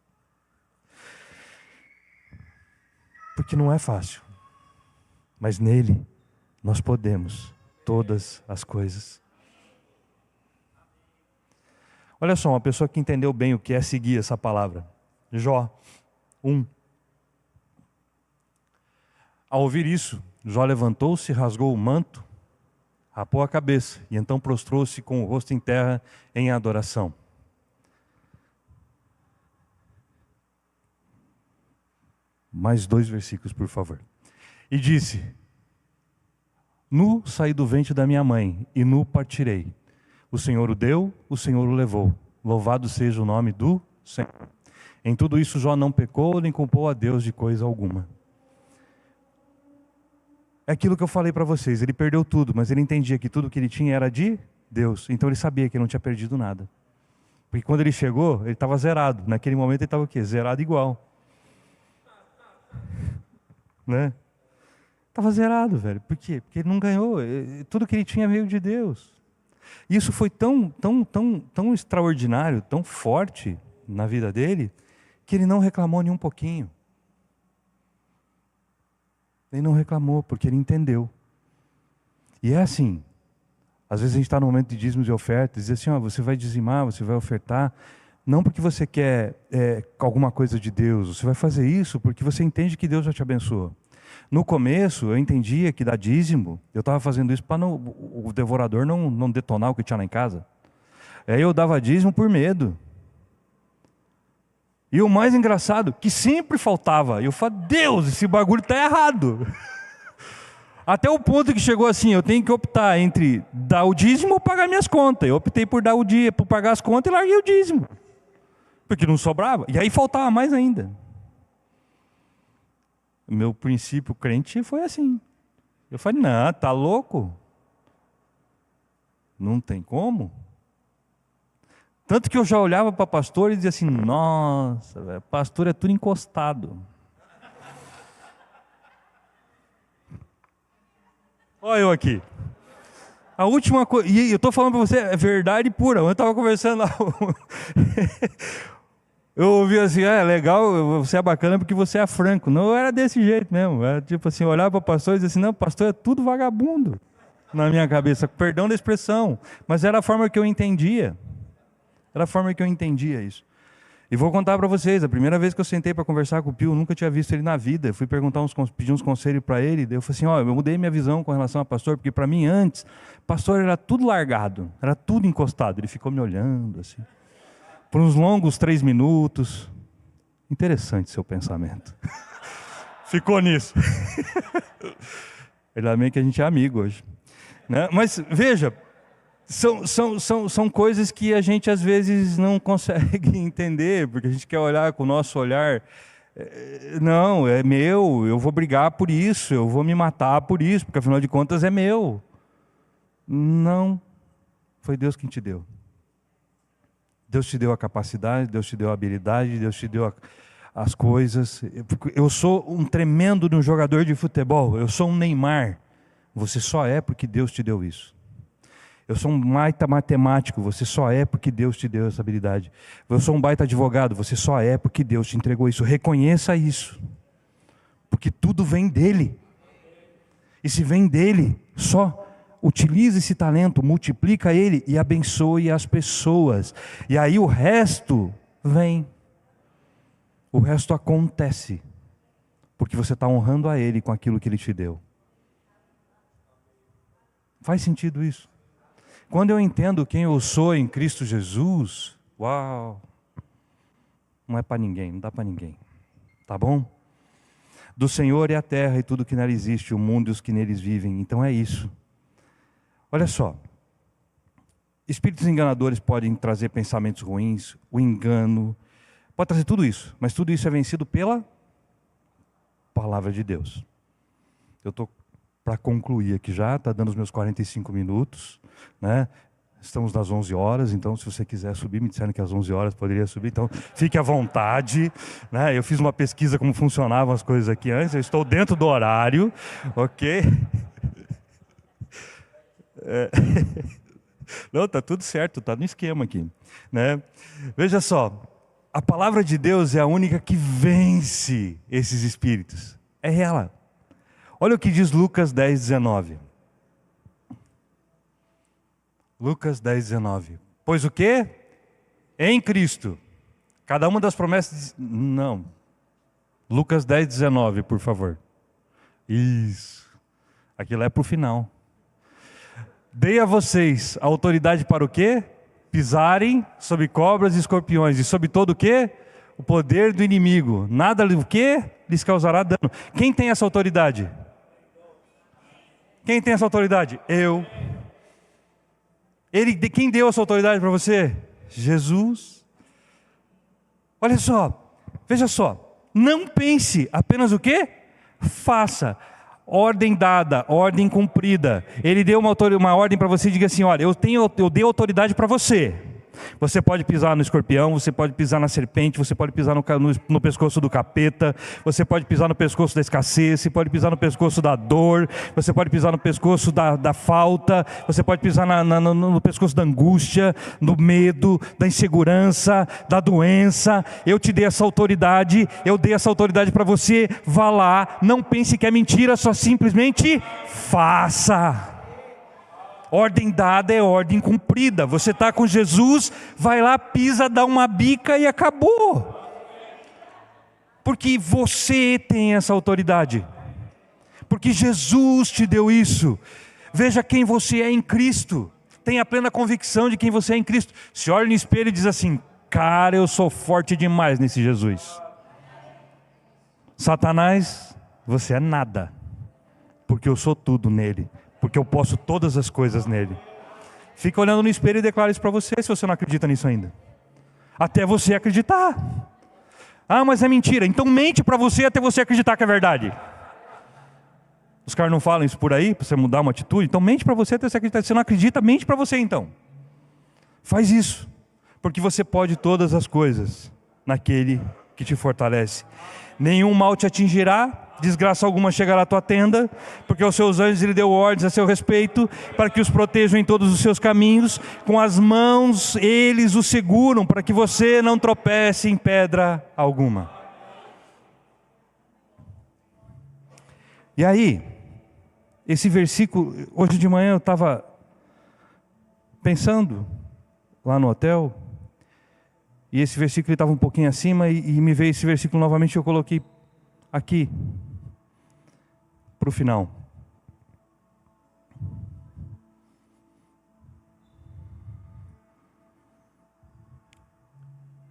Porque não é fácil. Mas nele, nós podemos todas as coisas. Olha só, uma pessoa que entendeu bem o que é seguir essa palavra. Jó 1. Ao ouvir isso, Jó levantou-se, rasgou o manto, rapou a cabeça e então prostrou-se com o rosto em terra em adoração. Mais 2 versículos, por favor. E disse: Nu saí do ventre da minha mãe, e nu partirei. O Senhor o deu, o Senhor o levou. Louvado seja o nome do Senhor. Em tudo isso Jó não pecou, nem culpou a Deus de coisa alguma. É aquilo que eu falei para vocês, ele perdeu tudo, mas ele entendia que tudo que ele tinha era de Deus. Então ele sabia que ele não tinha perdido nada. Porque quando ele chegou, ele estava zerado. Naquele momento ele estava o quê? Zerado igual. Né? Estava zerado, velho. Por quê? Porque ele não ganhou. Tudo que ele tinha veio de Deus. E isso foi tão extraordinário, tão forte na vida dele, que ele não reclamou nem um pouquinho. Ele não reclamou, porque ele entendeu. E é assim, às vezes a gente está no momento de dízimos e ofertas, e diz assim, você vai dizimar, você vai ofertar, não porque você quer alguma coisa de Deus, você vai fazer isso porque você entende que Deus já te abençoou. No começo, eu entendia que dar dízimo, eu estava fazendo isso para o devorador não detonar o que tinha lá em casa. Aí eu dava dízimo por medo. E o mais engraçado, que sempre faltava. Eu falei, Deus, esse bagulho está errado. Até o ponto que chegou assim, eu tenho que optar entre dar o dízimo ou pagar minhas contas. Eu optei por dar o dia, por pagar as contas e larguei o dízimo. Porque não sobrava. E aí faltava mais ainda. O meu princípio crente foi assim. Eu falei, não, tá louco? Não tem como. Tanto que eu já olhava para pastor e dizia assim, nossa, véio, pastor é tudo encostado. Olha eu aqui. A última coisa, e eu estou falando para você, é verdade pura. Eu estava conversando lá. Eu ouvi assim, legal, você é bacana porque você é franco. Não, era desse jeito mesmo. Era tipo assim, olhava para o pastor e dizia assim, não, pastor é tudo vagabundo. Na minha cabeça, perdão da expressão. Mas era a forma que eu entendia. Era a forma que eu entendia isso. E vou contar para vocês, a primeira vez que eu sentei para conversar com o Pio, eu nunca tinha visto ele na vida. Eu fui pedir uns conselhos para ele, daí eu falei assim, eu mudei minha visão com relação a pastor, porque para mim antes, pastor era tudo largado, era tudo encostado. Ele ficou me olhando assim, por uns longos 3 minutos. Interessante seu pensamento. Ficou nisso. Ainda bem que a gente é amigo hoje. Né? Mas veja, são coisas que a gente às vezes não consegue entender, porque a gente quer olhar com o nosso olhar, não, é meu, eu vou brigar por isso, eu vou me matar por isso, porque afinal de contas é meu. Não, foi Deus quem te deu. Deus te deu a capacidade, Deus te deu a habilidade, Deus te deu as coisas. Eu sou um tremendo de um jogador de futebol, eu sou um Neymar. Você só é porque Deus te deu isso. Eu sou um baita matemático, você só é porque Deus te deu essa habilidade. Eu sou um baita advogado, você só é porque Deus te entregou isso. Reconheça isso, porque tudo vem dEle. E se vem dEle, só utilize esse talento, multiplica ele e abençoe as pessoas. E aí o resto vem. O resto acontece, porque você está honrando a Ele com aquilo que Ele te deu. Faz sentido isso? Quando eu entendo quem eu sou em Cristo Jesus, uau, não é para ninguém, não dá para ninguém, tá bom? Do Senhor é a terra e tudo que nela existe, o mundo e os que neles vivem, então é isso. Olha só, Espíritos enganadores podem trazer pensamentos ruins, o engano, pode trazer tudo isso, mas tudo isso é vencido pela palavra de Deus. Eu estou para concluir aqui já, está dando os meus 45 minutos, né? Estamos nas 11 horas, então se você quiser subir, me disseram que às 11 horas poderia subir, então fique à vontade, né? Eu fiz uma pesquisa como funcionavam as coisas aqui antes, eu estou dentro do horário, ok? Não, está tudo certo, está no esquema aqui, né? Veja só, a palavra de Deus é a única que vence esses espíritos, é ela. Olha o que diz Lucas 10:19. Lucas 10:19. Pois o quê? Em Cristo. Cada uma das promessas... Não. Lucas 10:19, por favor. Isso. Aquilo é para o final. Dei a vocês a autoridade para o quê? Pisarem sobre cobras e escorpiões. E sobre todo o quê? O poder do inimigo. Nada o quê? Lhes causará dano. Quem tem essa autoridade? Quem tem essa autoridade? Eu. Quem deu essa autoridade para você? Jesus. Olha só, veja só. Não pense, apenas o quê? Faça. Ordem dada, ordem cumprida. Ele deu uma ordem para você e diga assim, olha, eu dei autoridade para você. Você pode pisar no escorpião, você pode pisar na serpente, você pode pisar no pescoço do capeta, você pode pisar no pescoço da escassez, você pode pisar no pescoço da dor, você pode pisar no pescoço da falta, você pode pisar no pescoço da angústia, do medo, da insegurança, da doença. Eu te dei essa autoridade, eu dei essa autoridade para você. Vá lá, não pense que é mentira, só simplesmente faça. Ordem dada é ordem cumprida. Você está com Jesus, vai lá, pisa, dá uma bica e acabou. Porque você tem essa autoridade. Porque Jesus te deu isso. Veja quem você é em Cristo. Tenha plena convicção de quem você é em Cristo. Se olha no espelho e diz assim, cara, eu sou forte demais nesse Jesus. Satanás, você é nada. Porque eu sou tudo nele. Porque eu posso todas as coisas nele. Fica olhando no espelho e declara isso para você, se você não acredita nisso ainda. Até você acreditar. Ah, mas é mentira. Então mente para você até você acreditar que é verdade. Os caras não falam isso por aí, para você mudar uma atitude. Então mente para você até você acreditar. Se você não acredita, mente para você então. Faz isso. Porque você pode todas as coisas naquele que te fortalece. Nenhum mal te atingirá. Desgraça alguma chegará à tua tenda, porque aos seus anjos ele deu ordens a seu respeito, para que os protejam em todos os seus caminhos, com as mãos eles o seguram, para que você não tropece em pedra alguma. E aí, esse versículo, hoje de manhã eu estava pensando, lá no hotel, e esse versículo estava um pouquinho acima, e me veio esse versículo novamente, eu coloquei aqui, para o final.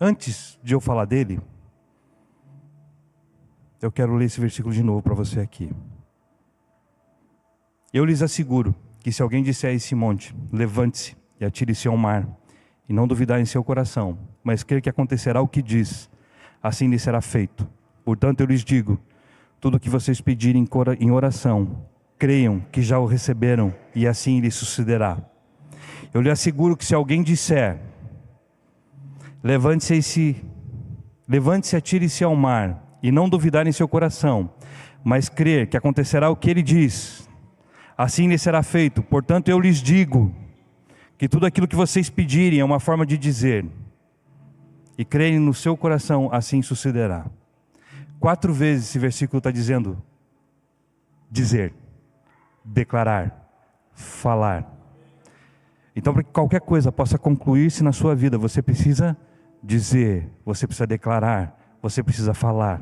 Antes de eu falar dele, eu quero ler esse versículo de novo para você aqui. Eu lhes asseguro que se alguém disser a esse monte, levante-se e atire-se ao mar, e não duvidar em seu coração, mas crer que acontecerá o que diz, assim lhe será feito. Portanto eu lhes digo, tudo o que vocês pedirem em oração, creiam que já o receberam, e assim lhe sucederá. Eu lhe asseguro que se alguém disser, levante-se e atire-se ao mar, e não duvidar em seu coração, mas crer que acontecerá o que ele diz, assim lhe será feito. Portanto eu lhes digo, que tudo aquilo que vocês pedirem é uma forma de dizer, e crerem no seu coração, assim sucederá. 4 vezes esse versículo está dizendo, dizer, declarar, falar. Então para que qualquer coisa possa concluir-se na sua vida, você precisa dizer, você precisa declarar, você precisa falar.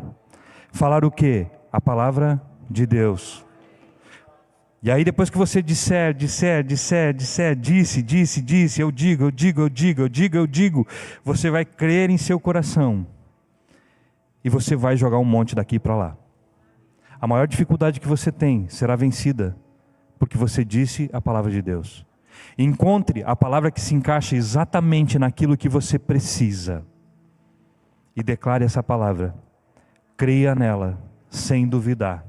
Falar o quê? A palavra de Deus. E aí depois que você disse, eu digo, você vai crer em seu coração. E você vai jogar um monte daqui para lá. A maior dificuldade que você tem será vencida, porque você disse a palavra de Deus. Encontre a palavra que se encaixa exatamente naquilo que você precisa. E declare essa palavra. Creia nela, sem duvidar.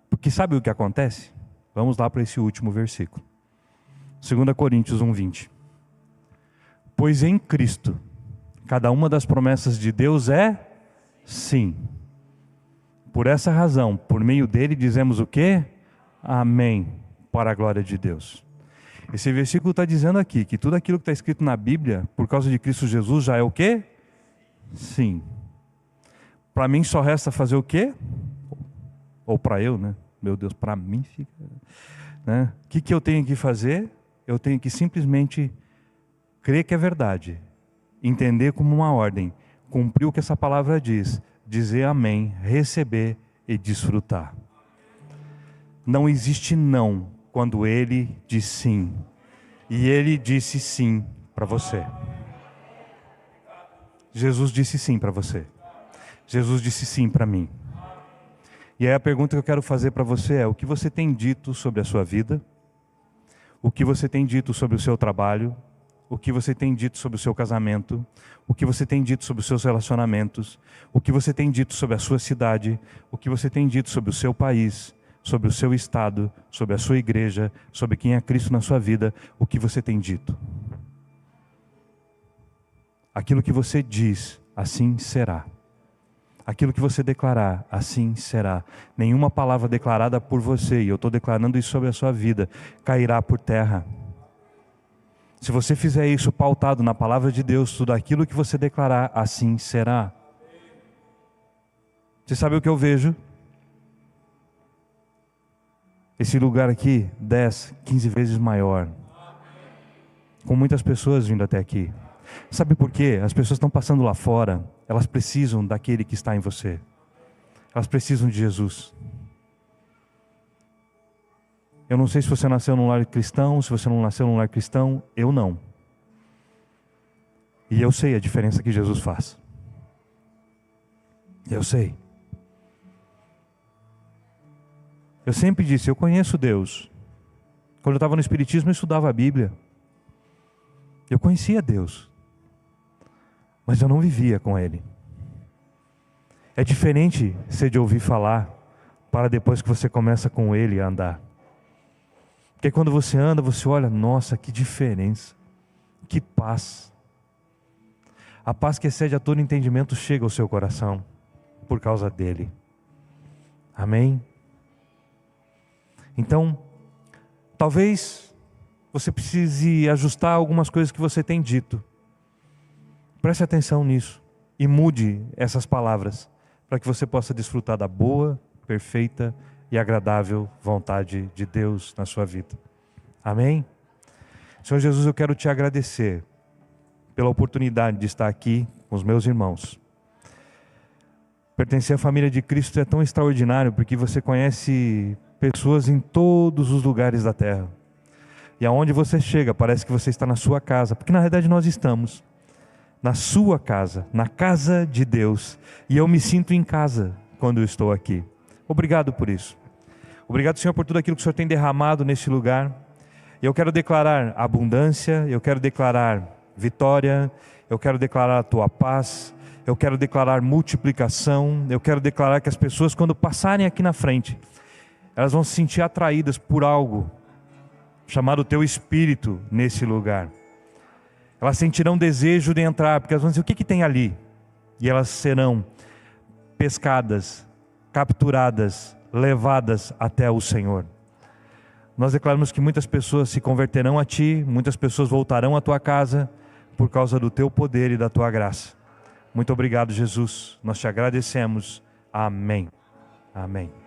Porque sabe o que acontece? Vamos lá para esse último versículo. 2 Coríntios 1:20. Pois em Cristo, cada uma das promessas de Deus é sim. Por essa razão, por meio dele dizemos o quê? Amém, para a glória de Deus. Esse versículo está dizendo aqui que tudo aquilo que está escrito na Bíblia, por causa de Cristo Jesus, já é o quê? Sim. Para mim só resta fazer o quê? Ou para eu, né? Meu Deus, para mim fica... né? O que eu tenho que fazer? Eu tenho que simplesmente crer que é verdade, entender como uma ordem, cumprir o que essa palavra diz, dizer amém, receber e desfrutar. Não existe não quando ele diz sim. E ele disse sim para você. Jesus disse sim para você. Jesus disse sim para mim. E aí a pergunta que eu quero fazer para você é: o que você tem dito sobre a sua vida? O que você tem dito sobre o seu trabalho? O que você tem dito sobre o seu casamento? O que você tem dito sobre os seus relacionamentos? O que você tem dito sobre a sua cidade? O que você tem dito sobre o seu país? Sobre o seu estado? Sobre a sua igreja? Sobre quem é Cristo na sua vida? O que você tem dito? Aquilo que você diz, assim será. Aquilo que você declarar, assim será. Nenhuma palavra declarada por você, e eu estou declarando isso sobre a sua vida, cairá por terra. Se você fizer isso pautado na palavra de Deus, tudo aquilo que você declarar, assim será. Você sabe o que eu vejo? Esse lugar aqui, 10, 15 vezes maior. Com muitas pessoas vindo até aqui. Sabe por quê? As pessoas estão passando lá fora, elas precisam daquele que está em você. Elas precisam de Jesus. Eu não sei se você nasceu num lar cristão, se você não nasceu num lar cristão, eu não. E eu sei a diferença que Jesus faz. Eu sei. Eu sempre disse, eu conheço Deus. Quando eu estava no Espiritismo, eu estudava a Bíblia. Eu conhecia Deus. Mas eu não vivia com Ele. É diferente ser de ouvir falar, para depois que você começa com Ele a andar. Porque quando você anda, você olha, nossa, que diferença, que paz. A paz que excede a todo entendimento chega ao seu coração, por causa dEle. Amém? Então, talvez você precise ajustar algumas coisas que você tem dito. Preste atenção nisso e mude essas palavras, para que você possa desfrutar da boa, perfeita e agradável vontade de Deus na sua vida. Amém? Senhor Jesus, eu quero te agradecer pela oportunidade de estar aqui com os meus irmãos. Pertencer à família de Cristo é tão extraordinário, porque você conhece pessoas em todos os lugares da terra. E aonde você chega, parece que você está na sua casa, porque na realidade nós estamos na sua casa, na casa de Deus. E eu me sinto em casa quando eu estou aqui. Obrigado por isso. Obrigado, Senhor, por tudo aquilo que o Senhor tem derramado neste lugar. Eu quero declarar abundância, eu quero declarar vitória, eu quero declarar a tua paz, eu quero declarar multiplicação, eu quero declarar que as pessoas, quando passarem aqui na frente, elas vão se sentir atraídas por algo chamado teu Espírito nesse lugar. Elas sentirão desejo de entrar, porque elas vão dizer, o que tem ali? E elas serão pescadas, capturadas, levadas até o Senhor. Nós declaramos que muitas pessoas se converterão a Ti, muitas pessoas voltarão à Tua casa, por causa do Teu poder e da Tua graça. Muito obrigado, Jesus. Nós te agradecemos. Amém. Amém.